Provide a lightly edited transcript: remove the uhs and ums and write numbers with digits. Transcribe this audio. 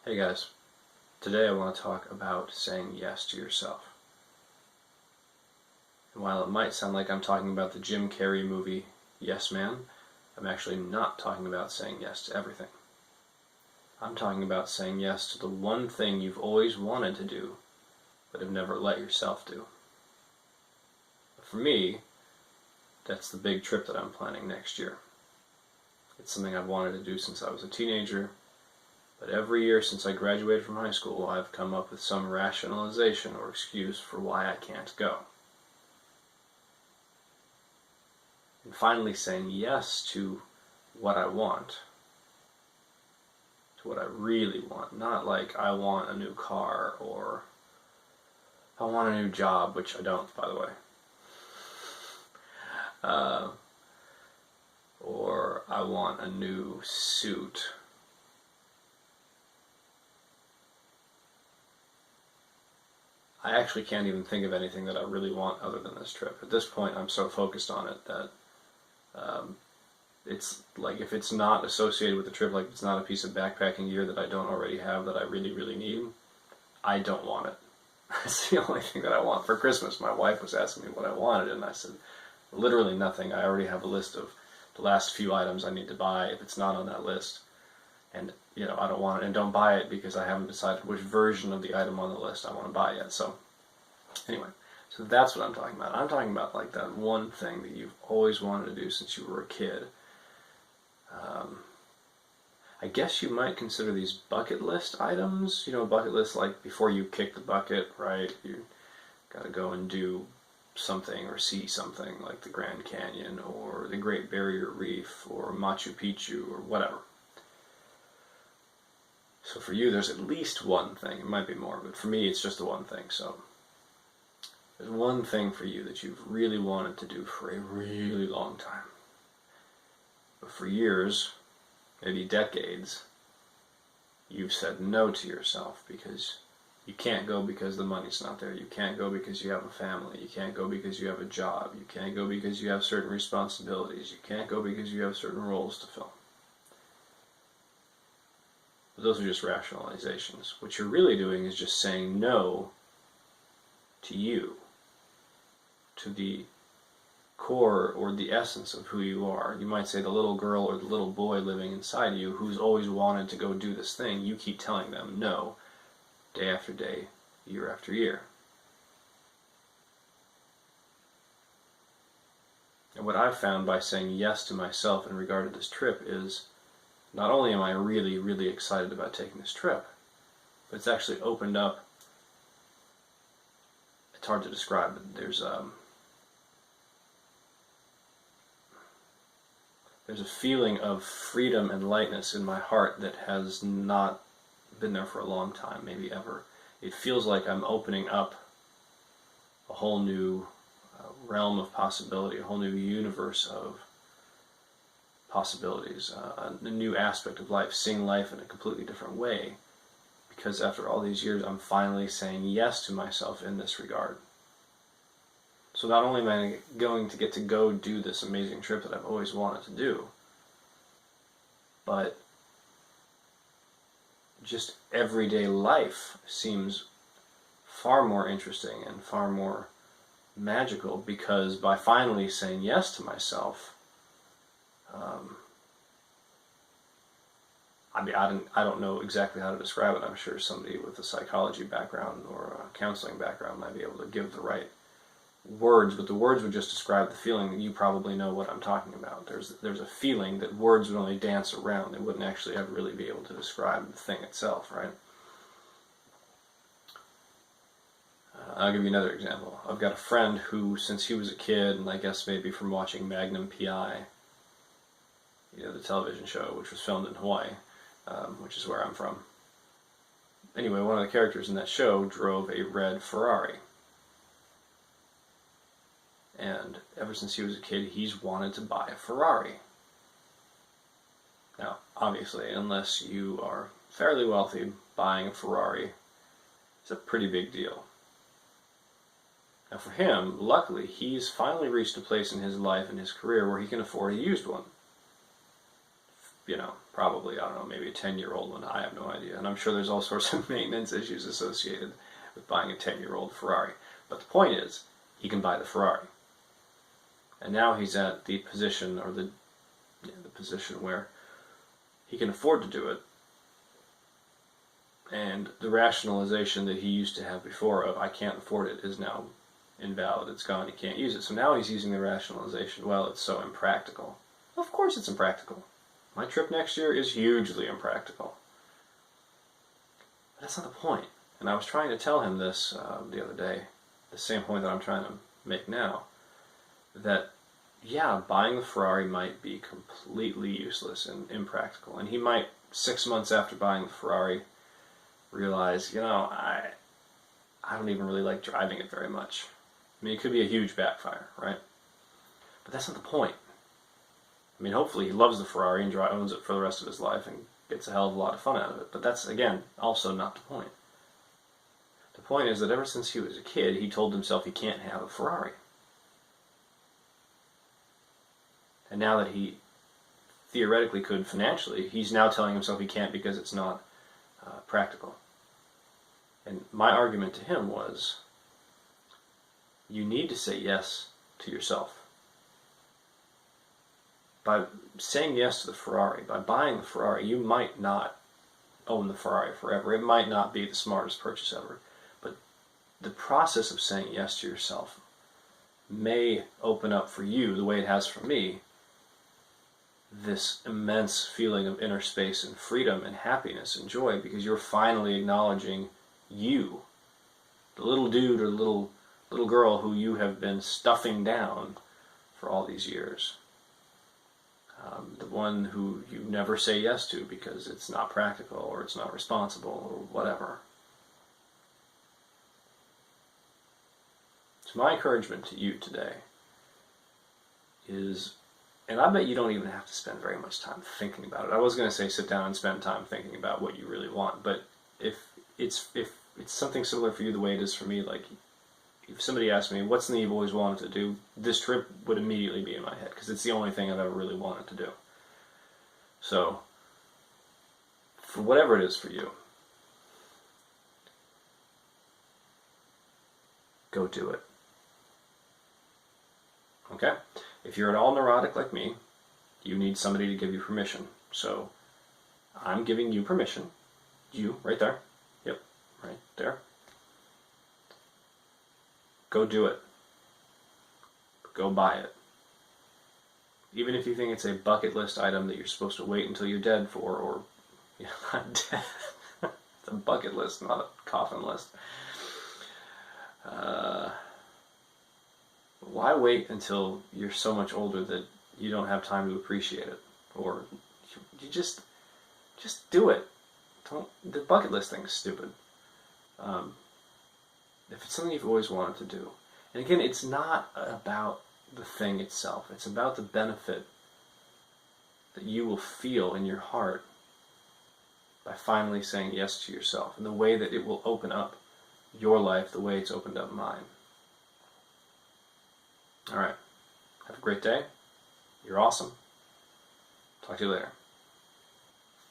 Hey guys, today I want to talk about saying yes to yourself. And while it might sound like I'm talking about the Jim Carrey movie Yes Man, I'm actually not talking about saying yes to everything. I'm talking about saying yes to the one thing you've always wanted to do, but have never let yourself do. For me, that's the big trip that I'm planning next year. It's something I've wanted to do since I was a teenager. But every year since I graduated from high school, I've come up with some rationalization or excuse for why I can't go. And finally saying yes to what I want, to what I really want. Not like I want a new car or I want a new job, which I don't, by the way. Or I want a new suit. I actually can't even think of anything that I really want other than this trip. At this point, I'm so focused on it that it's like if it's not associated with the trip, like it's not a piece of backpacking gear that I don't already have that I really, really need, I don't want it. It's the only thing that I want. For Christmas, my wife was asking me what I wanted, and I said, literally nothing. I already have a list of the last few items I need to buy if it's not on that list. And, I don't want it, and don't buy it because I haven't decided which version of the item on the list I want to buy yet. So, anyway, so that's what I'm talking about. I'm talking about like that one thing that you've always wanted to do since you were a kid. I guess you might consider these bucket list items. Bucket list like before you kick the bucket, right? You gotta go and do something or see something like the Grand Canyon or the Great Barrier Reef or Machu Picchu or whatever. So for you, there's at least one thing. It might be more, but for me, it's just the one thing. So there's one thing for you that you've really wanted to do for a really long time. But for years, maybe decades, you've said no to yourself because you can't go because the money's not there. You can't go because you have a family. You can't go because you have a job. You can't go because you have certain responsibilities. You can't go because you have certain roles to fill. But those are just rationalizations. What you're really doing is just saying no to you, to the core or the essence of who you are. You might say the little girl or the little boy living inside you who's always wanted to go do this thing. You keep telling them no, day after day, year after year. And what I've found by saying yes to myself in regard to this trip is not only am I really, really excited about taking this trip, but it's actually opened up, it's hard to describe, but there's a feeling of freedom and lightness in my heart that has not been there for a long time, maybe ever. It feels like I'm opening up a whole new realm of possibility, a whole new universe of possibilities, a new aspect of life, seeing life in a completely different way, because after all these years I'm finally saying yes to myself in this regard. So not only am I going to get to go do this amazing trip that I've always wanted to do, but just everyday life seems far more interesting and far more magical because by finally saying yes to myself, I don't know exactly how to describe it. I'm sure somebody with a psychology background or a counseling background might be able to give the right words, but the words would just describe the feeling that you probably know what I'm talking about. There's a feeling that words would only dance around. They wouldn't actually ever really be able to describe the thing itself, right? I'll give you another example. I've got a friend who, since he was a kid, and I guess maybe from watching Magnum P.I., the television show, which was filmed in Hawaii, which is where I'm from. Anyway, one of the characters in that show drove a red Ferrari. And ever since he was a kid, he's wanted to buy a Ferrari. Now, obviously, unless you are fairly wealthy, buying a Ferrari is a pretty big deal. Now for him, luckily, he's finally reached a place in his life and his career where he can afford a used one. probably, I don't know, maybe a 10-year-old one. I have no idea. And I'm sure there's all sorts of maintenance issues associated with buying a 10-year-old Ferrari. But the point is, he can buy the Ferrari. And now he's at the position, or the position where he can afford to do it. And the rationalization that he used to have before of, I can't afford it, is now invalid. It's gone. He can't use it. So now he's using the rationalization, well, it's so impractical. Of course it's impractical. My trip next year is hugely impractical. But that's not the point. And I was trying to tell him this the other day, the same point that I'm trying to make now, that, yeah, buying the Ferrari might be completely useless and impractical. And he might, 6 months after buying the Ferrari, realize, I don't even really like driving it very much. I mean, it could be a huge backfire, right? But that's not the point. I mean, hopefully he loves the Ferrari and owns it for the rest of his life and gets a hell of a lot of fun out of it. But that's, again, also not the point. The point is that ever since he was a kid, he told himself he can't have a Ferrari. And now that he theoretically could financially, he's now telling himself he can't because it's not practical. And my argument to him was, you need to say yes to yourself. By saying yes to the Ferrari, by buying the Ferrari, you might not own the Ferrari forever. It might not be the smartest purchase ever. But the process of saying yes to yourself may open up for you, the way it has for me, this immense feeling of inner space and freedom and happiness and joy, because you're finally acknowledging you, the little dude or little girl who you have been stuffing down for all these years. The one who you never say yes to because it's not practical or it's not responsible or whatever. So my encouragement to you today is, and I bet you don't even have to spend very much time thinking about it. I was going to say sit down and spend time thinking about what you really want, but if it's something similar for you the way it is for me, like if somebody asked me, what's something you've always wanted to do, this trip would immediately be in my head, because it's the only thing I've ever really wanted to do. So, for whatever it is for you, go do it. Okay? If you're at all neurotic like me, you need somebody to give you permission. So, I'm giving you permission. You, right there. Yep, right there. Go do it. Go buy it. Even if you think it's a bucket list item that you're supposed to wait until you're dead for, or not dead. It's a bucket list, not a coffin list. Why wait until you're so much older that you don't have time to appreciate it? Or you just do it. The bucket list thing is stupid. If it's something you've always wanted to do. And again, it's not about the thing itself. It's about the benefit that you will feel in your heart by finally saying yes to yourself, and the way that it will open up your life the way it's opened up mine. All right. Have a great day. You're awesome. Talk to you later.